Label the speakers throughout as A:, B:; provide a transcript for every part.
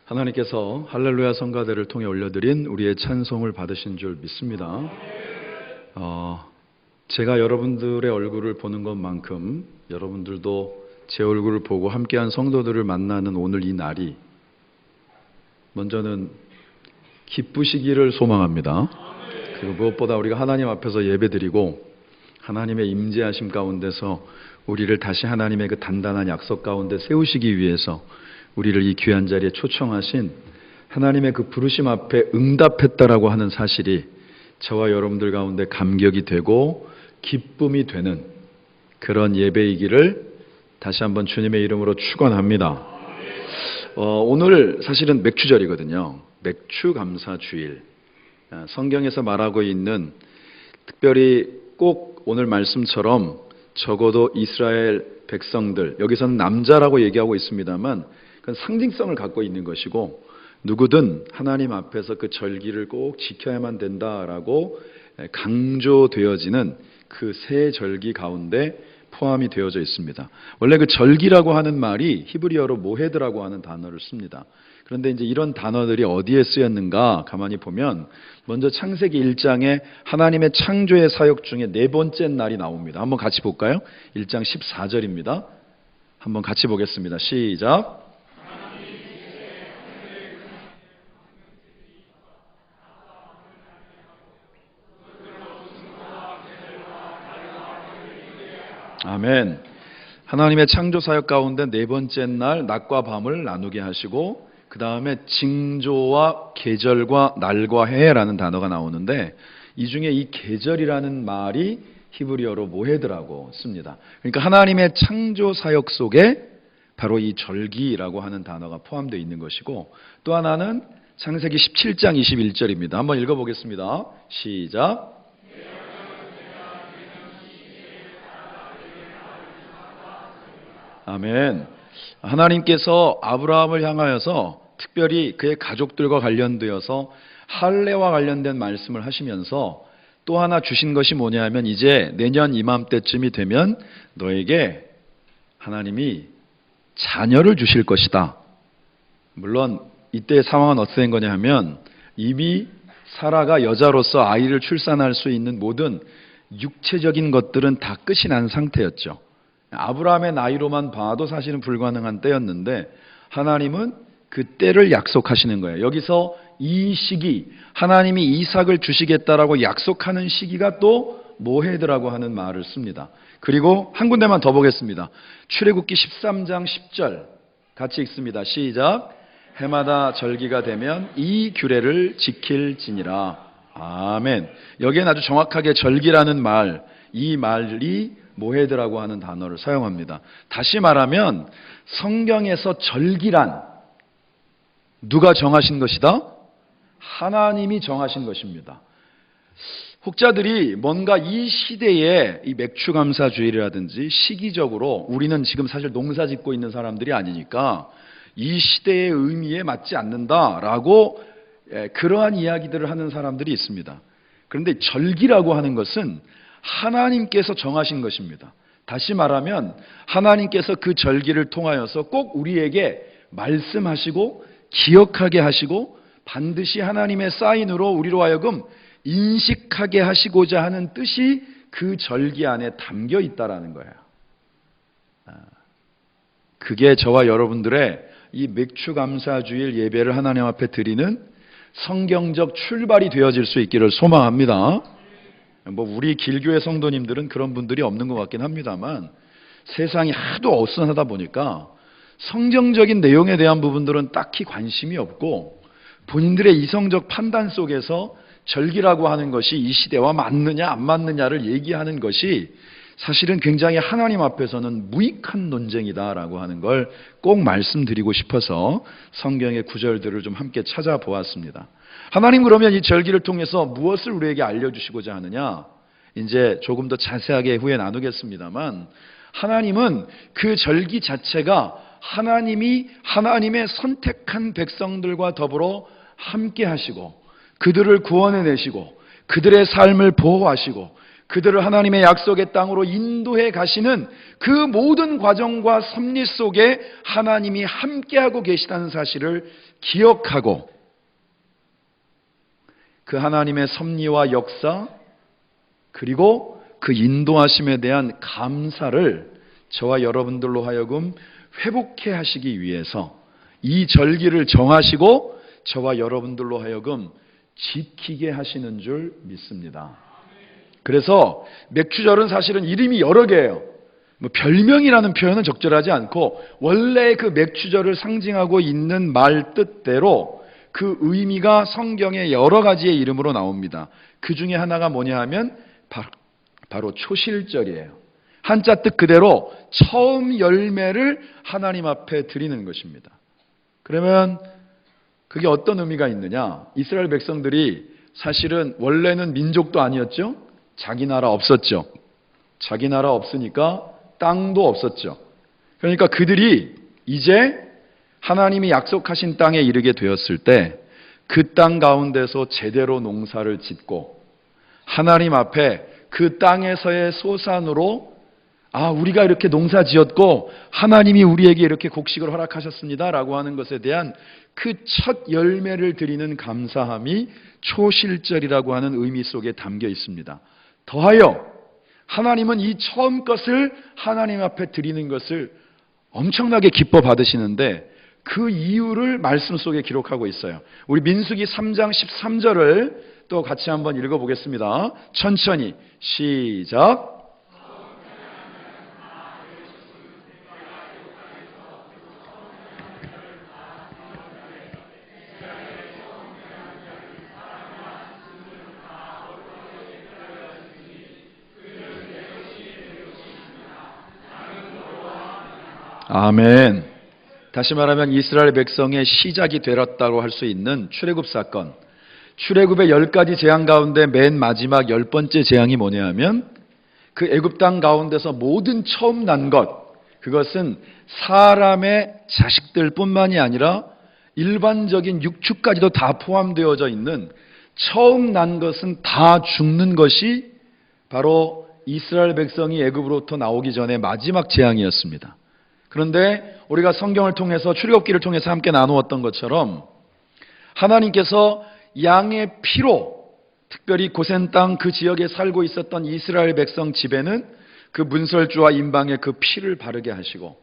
A: 하나님께서 할렐루야 성가대를 통해 올려드린 우리의 찬송을 받으신 줄 믿습니다. 제가 여러분들의 얼굴을 보는 것만큼 여러분들도 제 얼굴을 보고 함께한 성도들을 만나는 오늘 이 날이 먼저는 기쁘시기를 소망합니다. 그리고 무엇보다 우리가 하나님 앞에서 예배드리고 하나님의 임재하심 가운데서 우리를 다시 하나님의 그 단단한 약속 가운데 세우시기 위해서 우리를 이 귀한 자리에 초청하신 하나님의 그 부르심 앞에 응답했다라고 하는 사실이 저와 여러분들 가운데 감격이 되고 기쁨이 되는 그런 예배이기를 다시 한번 주님의 이름으로 축원합니다. 오늘 사실은 맥주절이거든요. 맥주감사주일. 성경에서 말하고 있는 특별히 꼭 오늘 말씀처럼 적어도 이스라엘 백성들, 여기서는 남자라고 얘기하고 있습니다만 그건 상징성을 갖고 있는 것이고 누구든 하나님 앞에서 그 절기를 꼭 지켜야만 된다라고 강조되어지는 그 세 절기 가운데 포함이 되어져 있습니다. 원래 그 절기라고 하는 말이 히브리어로 모헤드라고 하는 단어를 씁니다. 그런데 이제 이런 단어들이 어디에 쓰였는가 가만히 보면 먼저 창세기 1장에 하나님의 창조의 사역 중에 네 번째 날이 나옵니다. 한번 같이 볼까요? 1장 14절입니다. 한번 같이 보겠습니다. 시작. 아멘. 하나님의 창조 사역 가운데 네 번째 날 낮과 밤을 나누게 하시고 그 다음에 징조와 계절과 날과 해라는 단어가 나오는데 이 중에 이 계절이라는 말이 히브리어로 모헤드라고 씁니다. 그러니까 하나님의 창조 사역 속에 바로 이 절기라고 하는 단어가 포함되어 있는 것이고 또 하나는 창세기 17장 21절입니다. 한번 읽어보겠습니다. 시작. 아멘. 하나님께서 아브라함을 향하여서 특별히 그의 가족들과 관련되어서 할례와 관련된 말씀을 하시면서 또 하나 주신 것이 뭐냐면 이제 내년 이맘때쯤이 되면 너에게 하나님이 자녀를 주실 것이다. 물론 이때의 상황은 어떻게 된 거냐 하면 이미 사라가 여자로서 아이를 출산할 수 있는 모든 육체적인 것들은 다 끝이 난 상태였죠. 아브라함의 나이로만 봐도 사실은 불가능한 때였는데 하나님은 그 때를 약속하시는 거예요. 여기서 이 시기, 하나님이 이삭을 주시겠다라고 약속하는 시기가 또 모헤드라고 하는 말을 씁니다. 그리고 한 군데만 더 보겠습니다. 출애굽기 13장 10절 같이 읽습니다. 시작. 해마다 절기가 되면 이 규례를 지킬지니라. 아멘. 여기엔 아주 정확하게 절기라는 말, 이 말이 모헤드라고 하는 단어를 사용합니다. 다시 말하면 성경에서 절기란 누가 정하신 것이다? 하나님이 정하신 것입니다. 혹자들이 뭔가 이 시대에 이 맥주감사주일이라든지 시기적으로 우리는 지금 사실 농사 짓고 있는 사람들이 아니니까 이 시대의 의미에 맞지 않는다라고 그러한 이야기들을 하는 사람들이 있습니다. 그런데 절기라고 하는 것은 하나님께서 정하신 것입니다. 다시 말하면 하나님께서 그 절기를 통하여서 꼭 우리에게 말씀하시고 기억하게 하시고 반드시 하나님의 사인으로 우리로 하여금 인식하게 하시고자 하는 뜻이 그 절기 안에 담겨 있다라는 거예요. 그게 저와 여러분들의 이 맥주감사주일 예배를 하나님 앞에 드리는 성경적 출발이 되어질 수 있기를 소망합니다. 우리 길교회 성도님들은 그런 분들이 없는 것 같긴 합니다만 세상이 하도 어수선하다 보니까 성경적인 내용에 대한 부분들은 딱히 관심이 없고 본인들의 이성적 판단 속에서 절기라고 하는 것이 이 시대와 맞느냐 안 맞느냐를 얘기하는 것이 사실은 굉장히 하나님 앞에서는 무익한 논쟁이다라고 하는 걸 꼭 말씀드리고 싶어서 성경의 구절들을 좀 함께 찾아보았습니다. 하나님 그러면 이 절기를 통해서 무엇을 우리에게 알려주시고자 하느냐? 이제 조금 더 자세하게 후에 나누겠습니다만 하나님은 그 절기 자체가 하나님이 하나님의 선택한 백성들과 더불어 함께 하시고 그들을 구원해내시고 그들의 삶을 보호하시고 그들을 하나님의 약속의 땅으로 인도해 가시는 그 모든 과정과 섭리 속에 하나님이 함께하고 계시다는 사실을 기억하고 그 하나님의 섭리와 역사 그리고 그 인도하심에 대한 감사를 저와 여러분들로 하여금 회복해 하시기 위해서 이 절기를 정하시고 저와 여러분들로 하여금 지키게 하시는 줄 믿습니다. 그래서 맥주절은 사실은 이름이 여러 개예요. 별명이라는 표현은 적절하지 않고 원래 그 맥주절을 상징하고 있는 말 뜻대로 그 의미가 성경에 여러 가지의 이름으로 나옵니다. 그 중에 하나가 뭐냐 하면 바로 초실절이에요. 한자 뜻 그대로 처음 열매를 하나님 앞에 드리는 것입니다. 그러면 그게 어떤 의미가 있느냐? 이스라엘 백성들이 사실은 원래는 민족도 아니었죠? 자기 나라 없었죠. 자기 나라 없으니까 땅도 없었죠. 그러니까 그들이 이제 하나님이 약속하신 땅에 이르게 되었을 때 그 땅 가운데서 제대로 농사를 짓고 하나님 앞에 그 땅에서의 소산으로 우리가 이렇게 농사 지었고 하나님이 우리에게 이렇게 곡식을 허락하셨습니다 라고 하는 것에 대한 그 첫 열매를 드리는 감사함이 초실절이라고 하는 의미 속에 담겨 있습니다. 더하여 하나님은 이 처음 것을 하나님 앞에 드리는 것을 엄청나게 기뻐 받으시는데 그 이유를 말씀 속에 기록하고 있어요. 우리 민수기 3장 13절을 또 같이 한번 읽어보겠습니다. 천천히 시작. 아멘. 다시 말하면 이스라엘 백성의 시작이 되었다고 할 수 있는 출애굽 사건. 출애굽의 10가지 재앙 가운데 맨 마지막 10번째 재앙이 뭐냐 하면 그 애굽 땅 가운데서 모든 처음 난 것, 그것은 사람의 자식들 뿐만이 아니라 일반적인 육축까지도 다 포함되어져 있는 처음 난 것은 다 죽는 것이 바로 이스라엘 백성이 애굽으로부터 나오기 전에 마지막 재앙이었습니다. 그런데 우리가 성경을 통해서 출애굽기를 통해서 함께 나누었던 것처럼 하나님께서 양의 피로 특별히 고센 땅 그 지역에 살고 있었던 이스라엘 백성 집에는 그 문설주와 임방의 그 피를 바르게 하시고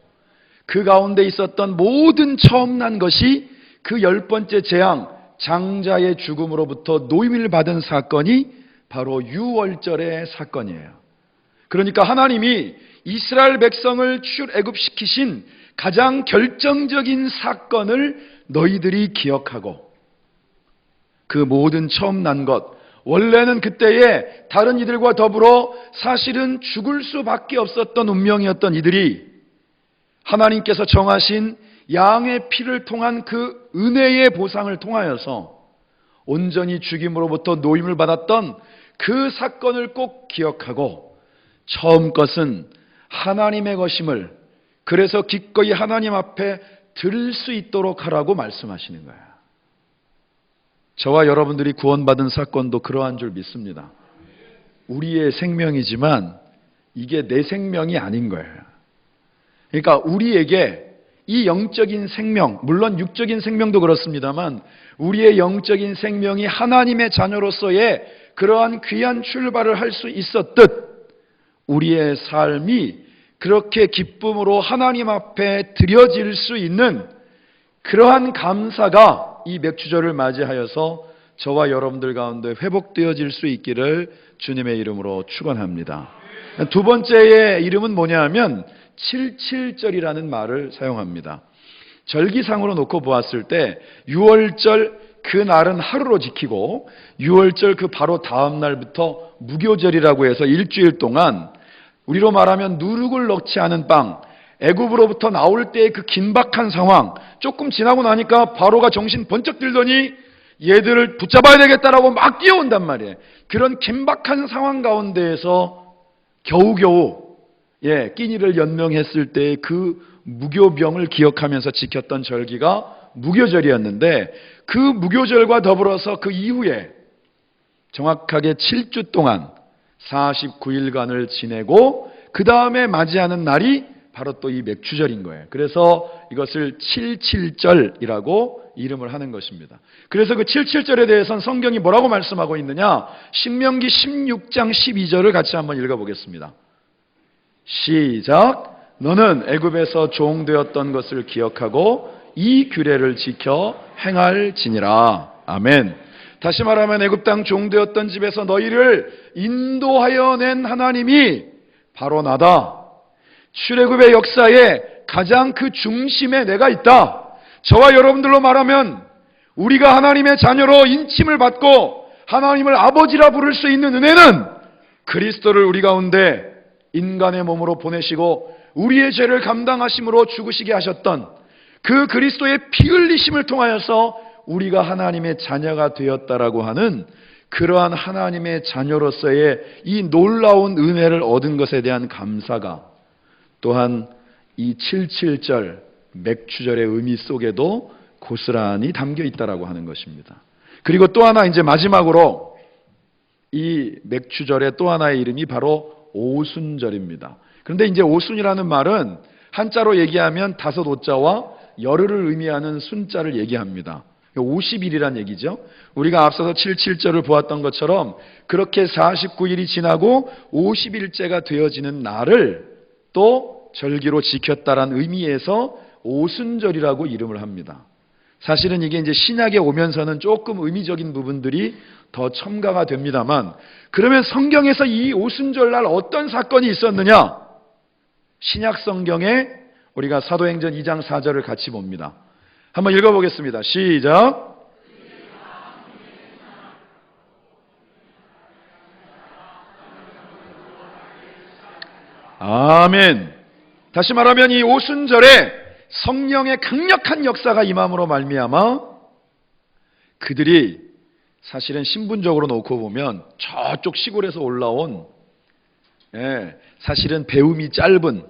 A: 그 가운데 있었던 모든 처음 난 것이 그 10번째 재앙 장자의 죽음으로부터 노임을 받은 사건이 바로 유월절의 사건이에요. 그러니까 하나님이 이스라엘 백성을 출애굽시키신 가장 결정적인 사건을 너희들이 기억하고 그 모든 처음 난 것, 원래는 그때에 다른 이들과 더불어 사실은 죽을 수밖에 없었던 운명이었던 이들이 하나님께서 정하신 양의 피를 통한 그 은혜의 보상을 통하여서 온전히 죽임으로부터 노임을 받았던 그 사건을 꼭 기억하고 처음 것은 하나님의 것임을 그래서 기꺼이 하나님 앞에 드릴 수 있도록 하라고 말씀하시는 거예요. 저와 여러분들이 구원받은 사건도 그러한 줄 믿습니다. 우리의 생명이지만 이게 내 생명이 아닌 거예요. 그러니까 우리에게 이 영적인 생명, 물론 육적인 생명도 그렇습니다만 우리의 영적인 생명이 하나님의 자녀로서의 그러한 귀한 출발을 할 수 있었듯 우리의 삶이 그렇게 기쁨으로 하나님 앞에 드려질 수 있는 그러한 감사가 이 맥주절을 맞이하여서 저와 여러분들 가운데 회복되어질 수 있기를 주님의 이름으로 축원합니다. 두 번째의 이름은 뭐냐 하면 77절이라는 말을 사용합니다. 절기상으로 놓고 보았을 때 6월절 그 날은 하루로 지키고 6월절 그 바로 다음 날부터 무교절이라고 해서 일주일 동안 우리로 말하면 누룩을 넣지 않은 빵, 애굽으로부터 나올 때의 그 긴박한 상황, 조금 지나고 나니까 바로가 정신 번쩍 들더니 얘들을 붙잡아야 되겠다라고 막 뛰어온단 말이에요. 그런 긴박한 상황 가운데에서 겨우겨우 끼니를 연명했을 때 그 무교병을 기억하면서 지켰던 절기가 무교절이었는데 그 무교절과 더불어서 그 이후에 정확하게 7주 동안 49일간을 지내고 그 다음에 맞이하는 날이 바로 또 이 맥추절인 거예요. 그래서 이것을 77절이라고 이름을 하는 것입니다. 그래서 그 77절에 대해서는 성경이 뭐라고 말씀하고 있느냐? 신명기 16장 12절을 같이 한번 읽어보겠습니다. 시작. 너는 애굽에서 종되었던 것을 기억하고 이 규례를 지켜 행할지니라. 아멘. 다시 말하면 애굽 땅 종되었던 집에서 너희를 인도하여 낸 하나님이 바로 나다. 출애굽의 역사에 가장 그 중심에 내가 있다. 저와 여러분들로 말하면 우리가 하나님의 자녀로 인침을 받고 하나님을 아버지라 부를 수 있는 은혜는 그리스도를 우리 가운데 인간의 몸으로 보내시고 우리의 죄를 감당하심으로 죽으시게 하셨던 그 그리스도의 피 흘리심을 통하여서 우리가 하나님의 자녀가 되었다라고 하는 그러한 하나님의 자녀로서의 이 놀라운 은혜를 얻은 것에 대한 감사가 또한 이 77절 맥추절의 의미 속에도 고스란히 담겨 있다라고 하는 것입니다. 그리고 또 하나 이제 마지막으로 이 맥추절의 또 하나의 이름이 바로 오순절입니다. 그런데 이제 오순이라는 말은 한자로 얘기하면 다섯 오자와 열흘을 의미하는 순자를 얘기합니다. 50일이란 얘기죠. 우리가 앞서서 77절을 보았던 것처럼 그렇게 49일이 지나고 50일째가 되어지는 날을 또 절기로 지켰다라는 의미에서 오순절이라고 이름을 합니다. 사실은 이게 이제 신약에 오면서는 조금 의미적인 부분들이 더 첨가가 됩니다만, 그러면 성경에서 이 오순절날 어떤 사건이 있었느냐? 신약 성경에 우리가 사도행전 2장 4절을 같이 봅니다. 한번 읽어보겠습니다. 시작. 아멘. 다시 말하면 이 오순절에 성령의 강력한 역사가 임함으로 말미암아 그들이 사실은 신분적으로 놓고 보면 저쪽 시골에서 올라온 사실은 배움이 짧은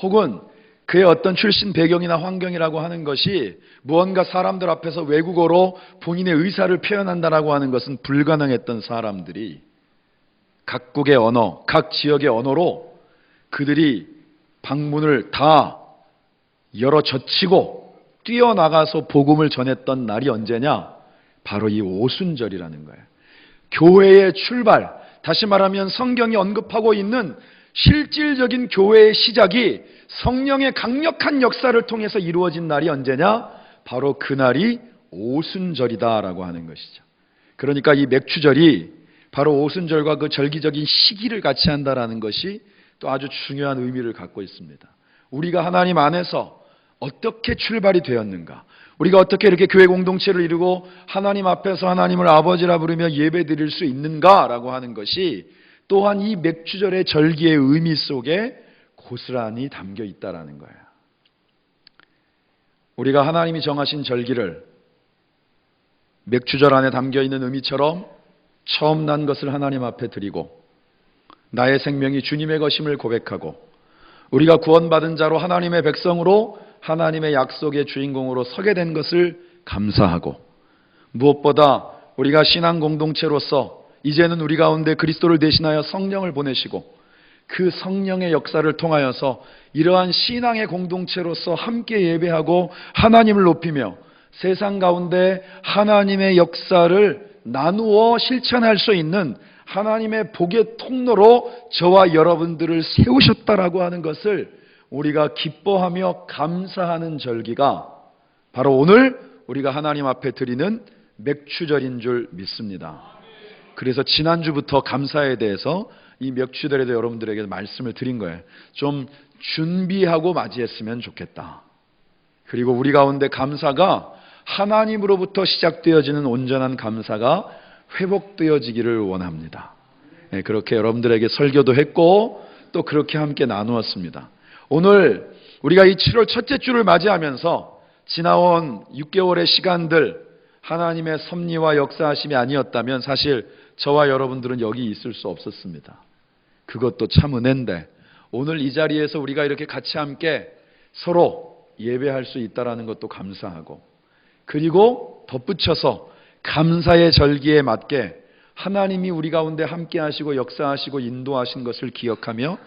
A: 혹은 그의 어떤 출신 배경이나 환경이라고 하는 것이 무언가 사람들 앞에서 외국어로 본인의 의사를 표현한다라고 하는 것은 불가능했던 사람들이 각국의 언어, 각 지역의 언어로 그들이 방문을 다 열어 젖히고 뛰어나가서 복음을 전했던 날이 언제냐? 바로 이 오순절이라는 거예요. 교회의 출발, 다시 말하면 성경이 언급하고 있는 실질적인 교회의 시작이 성령의 강력한 역사를 통해서 이루어진 날이 언제냐? 바로 그날이 오순절이다라고 하는 것이죠. 그러니까 이 맥추절이 바로 오순절과 그 절기적인 시기를 같이 한다라는 것이 또 아주 중요한 의미를 갖고 있습니다. 우리가 하나님 안에서 어떻게 출발이 되었는가? 우리가 어떻게 이렇게 교회 공동체를 이루고 하나님 앞에서 하나님을 아버지라 부르며 예배 드릴 수 있는가라고 하는 것이 또한 이 맥추절의 절기의 의미 속에 고스란히 담겨 있다라는 거예요. 우리가 하나님이 정하신 절기를 맥추절 안에 담겨 있는 의미처럼 처음 난 것을 하나님 앞에 드리고 나의 생명이 주님의 것임을 고백하고 우리가 구원받은 자로 하나님의 백성으로 하나님의 약속의 주인공으로 서게 된 것을 감사하고 무엇보다 우리가 신앙 공동체로서 이제는 우리 가운데 그리스도를 대신하여 성령을 보내시고 그 성령의 역사를 통하여서 이러한 신앙의 공동체로서 함께 예배하고 하나님을 높이며 세상 가운데 하나님의 역사를 나누어 실천할 수 있는 하나님의 복의 통로로 저와 여러분들을 세우셨다라고 하는 것을 우리가 기뻐하며 감사하는 절기가 바로 오늘 우리가 하나님 앞에 드리는 맥추절인 줄 믿습니다. 그래서 지난주부터 감사에 대해서 이 맥추절에 대해 여러분들에게 말씀을 드린 거예요. 좀 준비하고 맞이했으면 좋겠다. 그리고 우리 가운데 감사가 하나님으로부터 시작되어지는 온전한 감사가 회복되어지기를 원합니다. 그렇게 여러분들에게 설교도 했고 또 그렇게 함께 나누었습니다. 오늘 우리가 이 7월 첫째 주를 맞이하면서 지나온 6개월의 시간들 하나님의 섭리와 역사하심이 아니었다면 사실 저와 여러분들은 여기 있을 수 없었습니다. 그것도 참 은혜인데 오늘 이 자리에서 우리가 이렇게 같이 함께 서로 예배할 수 있다는 것도 감사하고 그리고 덧붙여서 감사의 절기에 맞게 하나님이 우리 가운데 함께 하시고 역사하시고 인도하신 것을 기억하며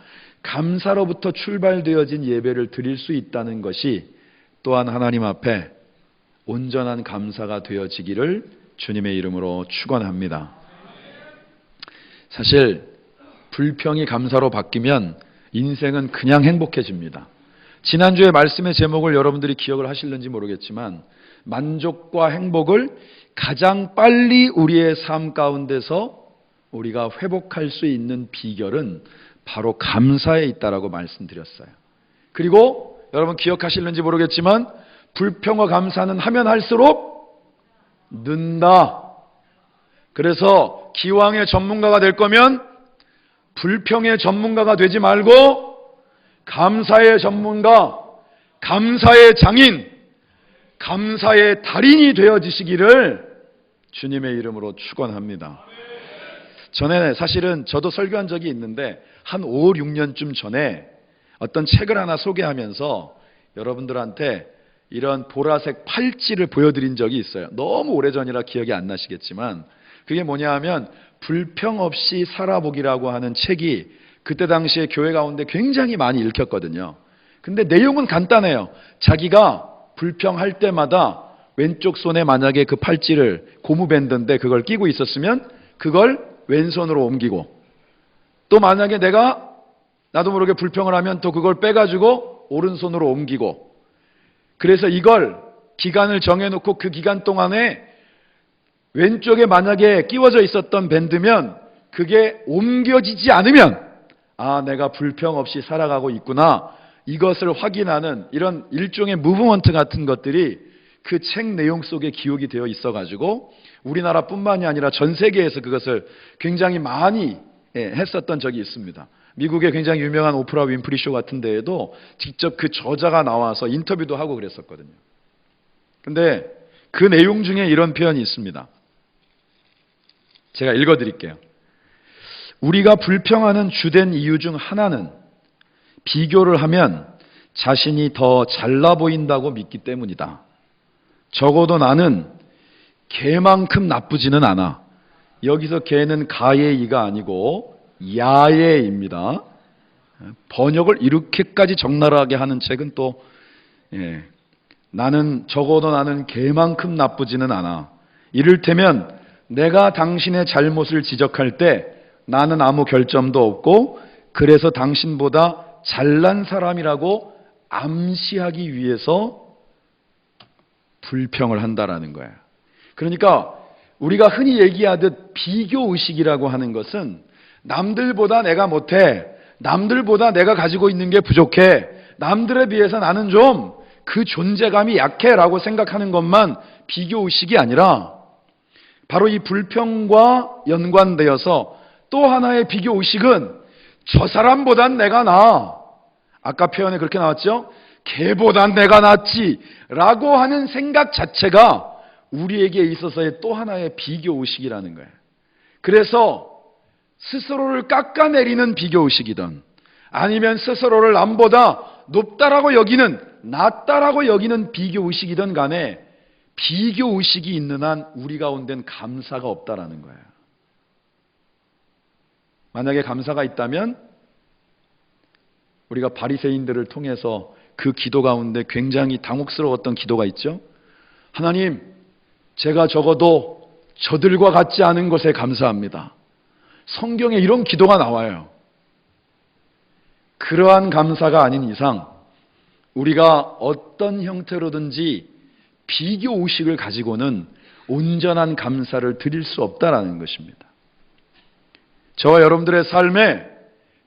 A: 감사로부터 출발되어진 예배를 드릴 수 있다는 것이 또한 하나님 앞에 온전한 감사가 되어지기를 주님의 이름으로 축원합니다. 사실 불평이 감사로 바뀌면 인생은 그냥 행복해집니다. 지난주에 말씀의 제목을 여러분들이 기억을 하실는지 모르겠지만 만족과 행복을 가장 빨리 우리의 삶 가운데서 우리가 회복할 수 있는 비결은 바로 감사에 있다라고 말씀드렸어요. 그리고 여러분 기억하실는지 모르겠지만 불평과 감사는 하면 할수록 는다. 그래서 기왕의 전문가가 될 거면 불평의 전문가가 되지 말고 감사의 전문가, 감사의 장인, 감사의 달인이 되어지시기를 주님의 이름으로 축원합니다. 전에 사실은 저도 설교한 적이 있는데 한 5, 6년쯤 전에 어떤 책을 하나 소개하면서 여러분들한테 이런 보라색 팔찌를 보여드린 적이 있어요. 너무 오래전이라 기억이 안 나시겠지만 그게 뭐냐 하면 불평 없이 살아보기라고 하는 책이 그때 당시에 교회 가운데 굉장히 많이 읽혔거든요. 근데 내용은 간단해요. 자기가 불평할 때마다 왼쪽 손에 만약에 그 팔찌를 고무밴드인데 그걸 끼고 있었으면 그걸 왼손으로 옮기고 또 만약에 나도 모르게 불평을 하면 또 그걸 빼가지고 오른손으로 옮기고 그래서 이걸 기간을 정해놓고 그 기간 동안에 왼쪽에 만약에 끼워져 있었던 밴드면 그게 옮겨지지 않으면 내가 불평 없이 살아가고 있구나 이것을 확인하는 이런 일종의 무브먼트 같은 것들이 그 책 내용 속에 기록이 되어 있어가지고 우리나라뿐만이 아니라 전 세계에서 그것을 굉장히 많이 했었던 적이 있습니다. 미국의 굉장히 유명한 오프라 윈프리 쇼 같은 데에도 직접 그 저자가 나와서 인터뷰도 하고 그랬었거든요. 근데 그 내용 중에 이런 표현이 있습니다. 제가 읽어드릴게요. 우리가 불평하는 주된 이유 중 하나는 비교를 하면 자신이 더 잘나 보인다고 믿기 때문이다. 적어도 나는 개만큼 나쁘지는 않아. 여기서 개는 가의 이가 아니고 야의입니다. 번역을 이렇게까지 적나라하게 하는 책은 또 적어도 나는 개만큼 나쁘지는 않아. 이를테면 내가 당신의 잘못을 지적할 때 나는 아무 결점도 없고 그래서 당신보다 잘난 사람이라고 암시하기 위해서 불평을 한다라는 거예요. 그러니까 우리가 흔히 얘기하듯 비교의식이라고 하는 것은 남들보다 내가 못해, 남들보다 내가 가지고 있는 게 부족해, 남들에 비해서 나는 좀 그 존재감이 약해라고 생각하는 것만 비교의식이 아니라 바로 이 불평과 연관되어서 또 하나의 비교의식은 저 사람보단 내가 나아. 아까 표현에 그렇게 나왔죠? 걔보단 내가 낫지 라고 하는 생각 자체가 우리에게 있어서의 또 하나의 비교의식이라는 거예요. 그래서 스스로를 깎아내리는 비교의식이든 아니면 스스로를 남보다 높다라고 여기는 낮다라고 여기는 비교의식이든 간에 비교의식이 있는 한 우리 가운데는 감사가 없다라는 거예요. 만약에 감사가 있다면 우리가 바리새인들을 통해서 그 기도 가운데 굉장히 당혹스러웠던 기도가 있죠. 하나님, 제가 적어도 저들과 같지 않은 것에 감사합니다. 성경에 이런 기도가 나와요. 그러한 감사가 아닌 이상 우리가 어떤 형태로든지 비교의식을 가지고는 온전한 감사를 드릴 수 없다라는 것입니다. 저와 여러분들의 삶에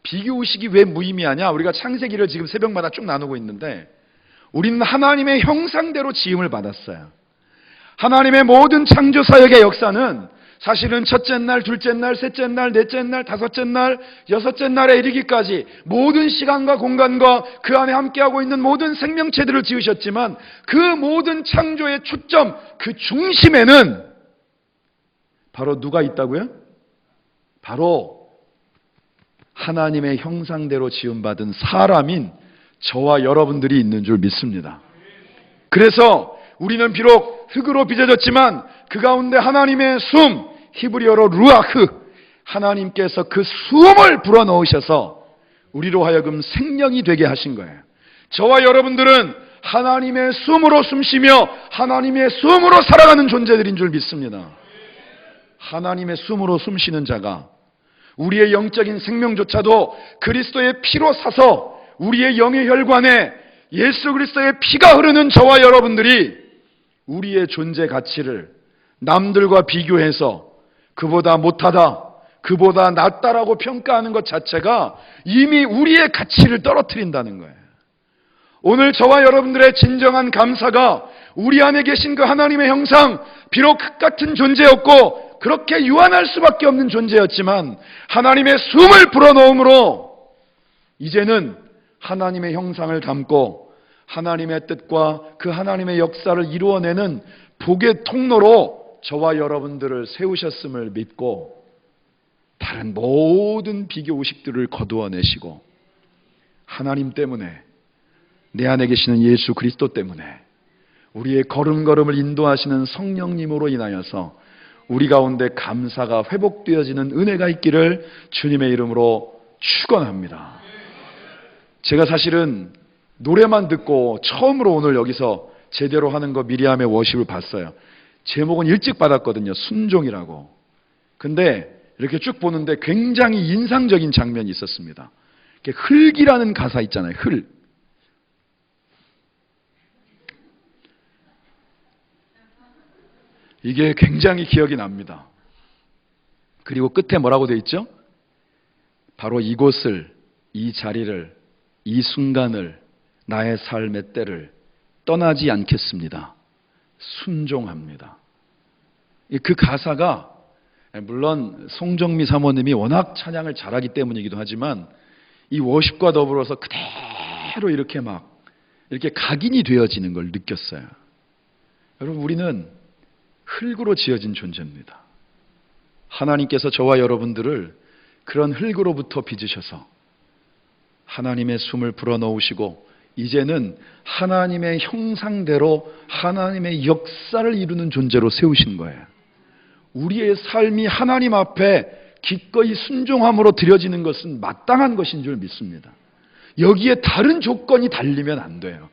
A: 비교의식이 왜 무의미하냐? 우리가 창세기를 지금 새벽마다 쭉 나누고 있는데 우리는 하나님의 형상대로 지음을 받았어요. 하나님의 모든 창조사역의 역사는 사실은 첫째 날, 둘째 날, 셋째 날, 넷째 날, 다섯째 날, 여섯째 날에 이르기까지 모든 시간과 공간과 그 안에 함께하고 있는 모든 생명체들을 지으셨지만 그 모든 창조의 초점, 그 중심에는 바로 누가 있다고요? 바로 하나님의 형상대로 지음받은 사람인 저와 여러분들이 있는 줄 믿습니다. 그래서 우리는 비록 흙으로 빚어졌지만 그 가운데 하나님의 숨, 히브리어로 루아흐, 하나님께서 그 숨을 불어넣으셔서 우리로 하여금 생명이 되게 하신 거예요. 저와 여러분들은 하나님의 숨으로 숨쉬며 하나님의 숨으로 살아가는 존재들인 줄 믿습니다. 하나님의 숨으로 숨쉬는 자가 우리의 영적인 생명조차도 그리스도의 피로 사서 우리의 영의 혈관에 예수 그리스도의 피가 흐르는 저와 여러분들이 우리의 존재 가치를 남들과 비교해서 그보다 못하다, 그보다 낫다라고 평가하는 것 자체가 이미 우리의 가치를 떨어뜨린다는 거예요. 오늘 저와 여러분들의 진정한 감사가 우리 안에 계신 그 하나님의 형상, 비록 흙같은 존재였고 그렇게 유한할 수밖에 없는 존재였지만 하나님의 숨을 불어넣음으로 이제는 하나님의 형상을 담고 하나님의 뜻과 그 하나님의 역사를 이루어내는 복의 통로로 저와 여러분들을 세우셨음을 믿고 다른 모든 비교 의식들을 거두어내시고 하나님 때문에 내 안에 계시는 예수 그리스도 때문에 우리의 걸음걸음을 인도하시는 성령님으로 인하여서 우리 가운데 감사가 회복되어지는 은혜가 있기를 주님의 이름으로 축원합니다. 제가 사실은 노래만 듣고 처음으로 오늘 여기서 제대로 하는 거 미리암의 워십을 봤어요. 제목은 일찍 받았거든요. 순종이라고. 근데 이렇게 쭉 보는데 굉장히 인상적인 장면이 있었습니다. 흙이라는 가사 있잖아요. 흙. 이게 굉장히 기억이 납니다. 그리고 끝에 뭐라고 되어 있죠? 바로 이곳을, 이 자리를, 이 순간을, 나의 삶의 때를 떠나지 않겠습니다. 순종합니다. 그 가사가 물론 송정미 사모님이 워낙 찬양을 잘하기 때문이기도 하지만 이 워십과 더불어서 그대로 이렇게 이렇게 각인이 되어지는 걸 느꼈어요. 여러분, 우리는 흙으로 지어진 존재입니다. 하나님께서 저와 여러분들을 그런 흙으로부터 빚으셔서 하나님의 숨을 불어넣으시고 이제는 하나님의 형상대로 하나님의 역사를 이루는 존재로 세우신 거예요. 우리의 삶이 하나님 앞에 기꺼이 순종함으로 드려지는 것은 마땅한 것인 줄 믿습니다. 여기에 다른 조건이 달리면 안 돼요.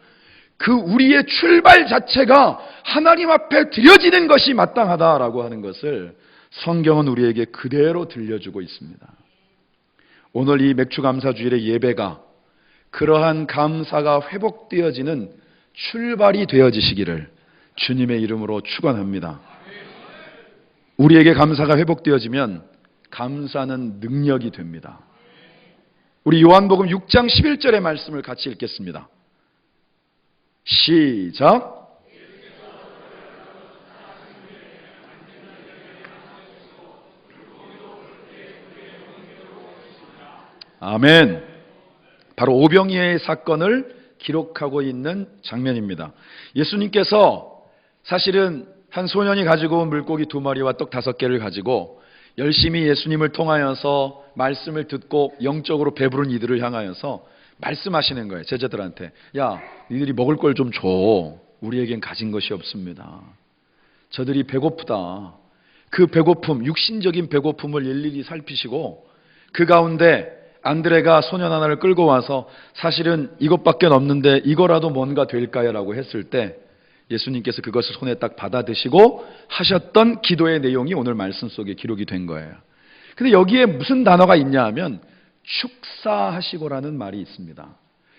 A: 그 우리의 출발 자체가 하나님 앞에 드려지는 것이 마땅하다라고 하는 것을 성경은 우리에게 그대로 들려주고 있습니다. 오늘 이 맥주감사주일의 예배가 그러한 감사가 회복되어지는 출발이 되어지시기를 주님의 이름으로 축원합니다. 우리에게 감사가 회복되어지면 감사는 능력이 됩니다. 우리 요한복음 6장 11절의 말씀을 같이 읽겠습니다. 시작. 아멘. 바로 오병이어의 사건을 기록하고 있는 장면입니다. 예수님께서 사실은 한 소년이 가지고 온 물고기 2마리와 떡 5개를 가지고 열심히 예수님을 통하여서 말씀을 듣고 영적으로 배부른 이들을 향하여서 말씀하시는 거예요. 제자들한테. 야, 니들이 먹을 걸 좀 줘. 우리에겐 가진 것이 없습니다. 저들이 배고프다. 그 배고픔, 육신적인 배고픔을 일일이 살피시고 그 가운데 안드레가 소년 하나를 끌고 와서 사실은 이것밖에 없는데 이거라도 뭔가 될까요? 라고 했을 때 예수님께서 그것을 손에 딱 받아 드시고 하셨던 기도의 내용이 오늘 말씀 속에 기록이 된 거예요. 근데 여기에 무슨 단어가 있냐 하면 축사하시고라는 말이 있습니다.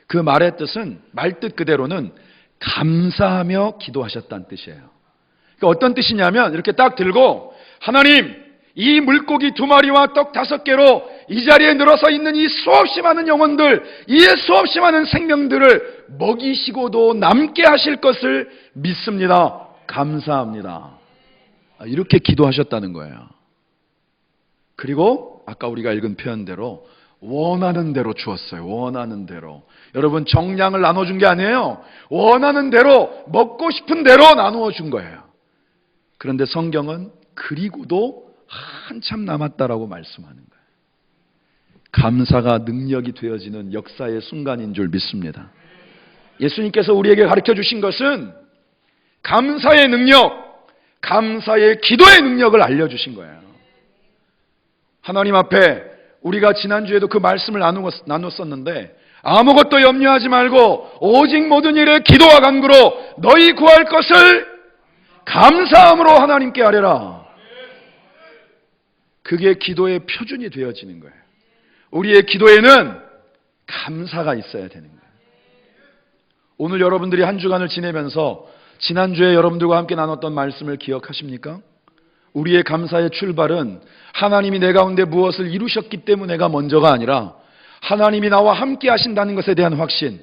A: 그 말의 뜻은 말뜻 그대로는 감사하며 기도하셨다는 뜻이에요. 그러니까 어떤 뜻이냐면 이렇게 딱 들고 하나님, 이 물고기 2마리와 떡 5개로 이 자리에 늘어서 있는 이 수없이 많은 영혼들, 이 수없이 많은 생명들을 먹이시고도 남게 하실 것을 믿습니다. 감사합니다. 이렇게 기도하셨다는 거예요. 그리고 아까 우리가 읽은 표현대로 원하는 대로 주었어요. 원하는 대로. 여러분, 정량을 나눠준 게 아니에요. 원하는 대로, 먹고 싶은 대로 나누어 준 거예요. 그런데 성경은 그리고도 한참 남았다라고 말씀하는 거예요. 감사가 능력이 되어지는 역사의 순간인 줄 믿습니다. 예수님께서 우리에게 가르쳐 주신 것은 감사의 능력, 감사의 기도의 능력을 알려주신 거예요. 하나님 앞에 우리가 지난주에도 그 말씀을 나눴었는데 아무것도 염려하지 말고 오직 모든 일에 기도와 간구로 너희 구할 것을 감사함으로 하나님께 아뢰라. 그게 기도의 표준이 되어지는 거예요. 우리의 기도에는 감사가 있어야 되는 거예요. 오늘 여러분들이 한 주간을 지내면서 지난주에 여러분들과 함께 나눴던 말씀을 기억하십니까? 우리의 감사의 출발은 하나님이 내 가운데 무엇을 이루셨기 때문에가 먼저가 아니라 하나님이 나와 함께 하신다는 것에 대한 확신,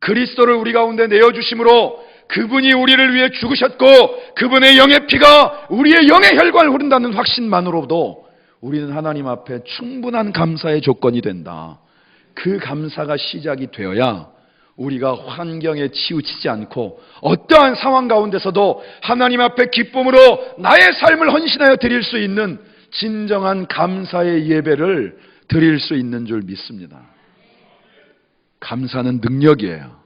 A: 그리스도를 우리 가운데 내어주심으로 그분이 우리를 위해 죽으셨고 그분의 영의 피가 우리의 영의 혈관을 흐른다는 확신만으로도 우리는 하나님 앞에 충분한 감사의 조건이 된다. 그 감사가 시작이 되어야 우리가 환경에 치우치지 않고 어떠한 상황 가운데서도 하나님 앞에 기쁨으로 나의 삶을 헌신하여 드릴 수 있는 진정한 감사의 예배를 드릴 수 있는 줄 믿습니다. 감사는 능력이에요.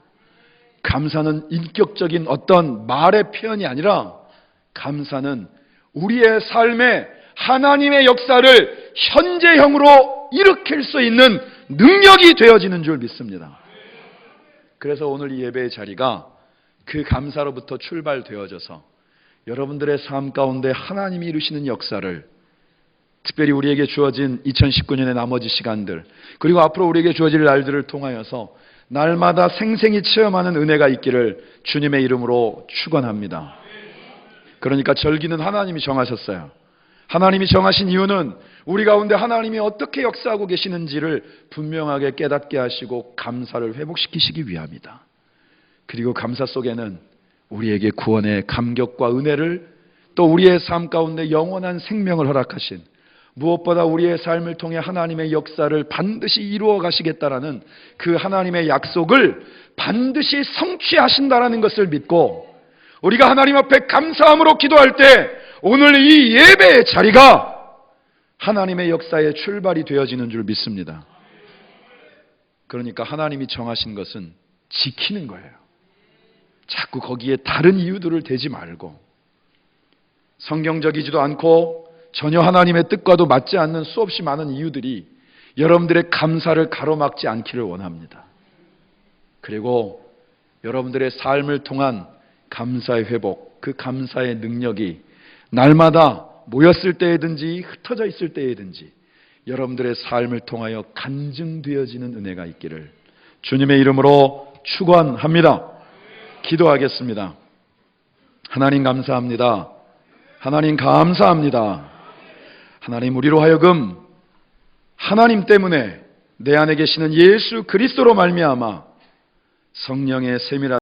A: 감사는 인격적인 어떤 말의 표현이 아니라 감사는 우리의 삶에 하나님의 역사를 현재형으로 일으킬 수 있는 능력이 되어지는 줄 믿습니다. 그래서 오늘 이 예배의 자리가 그 감사로부터 출발되어져서 여러분들의 삶 가운데 하나님이 이루시는 역사를 특별히 우리에게 주어진 2019년의 나머지 시간들 그리고 앞으로 우리에게 주어질 날들을 통하여서 날마다 생생히 체험하는 은혜가 있기를 주님의 이름으로 축원합니다. 그러니까 절기는 하나님이 정하셨어요. 하나님이 정하신 이유는 우리 가운데 하나님이 어떻게 역사하고 계시는지를 분명하게 깨닫게 하시고 감사를 회복시키시기 위함이다. 그리고 감사 속에는 우리에게 구원의 감격과 은혜를 또 우리의 삶 가운데 영원한 생명을 허락하신 무엇보다 우리의 삶을 통해 하나님의 역사를 반드시 이루어 가시겠다라는 그 하나님의 약속을 반드시 성취하신다라는 것을 믿고 우리가 하나님 앞에 감사함으로 기도할 때 오늘 이 예배의 자리가 하나님의 역사의 출발이 되어지는 줄 믿습니다. 그러니까 하나님이 정하신 것은 지키는 거예요. 자꾸 거기에 다른 이유들을 대지 말고 성경적이지도 않고 전혀 하나님의 뜻과도 맞지 않는 수없이 많은 이유들이 여러분들의 감사를 가로막지 않기를 원합니다. 그리고 여러분들의 삶을 통한 감사의 회복, 그 감사의 능력이 날마다 모였을 때에든지 흩어져 있을 때에든지 여러분들의 삶을 통하여 간증되어지는 은혜가 있기를 주님의 이름으로 축원합니다. 기도하겠습니다. 하나님 감사합니다. 하나님 감사합니다. 하나님 우리로 하여금 하나님 때문에 내 안에 계시는 예수 그리스도로 말미암아 성령의 세밀한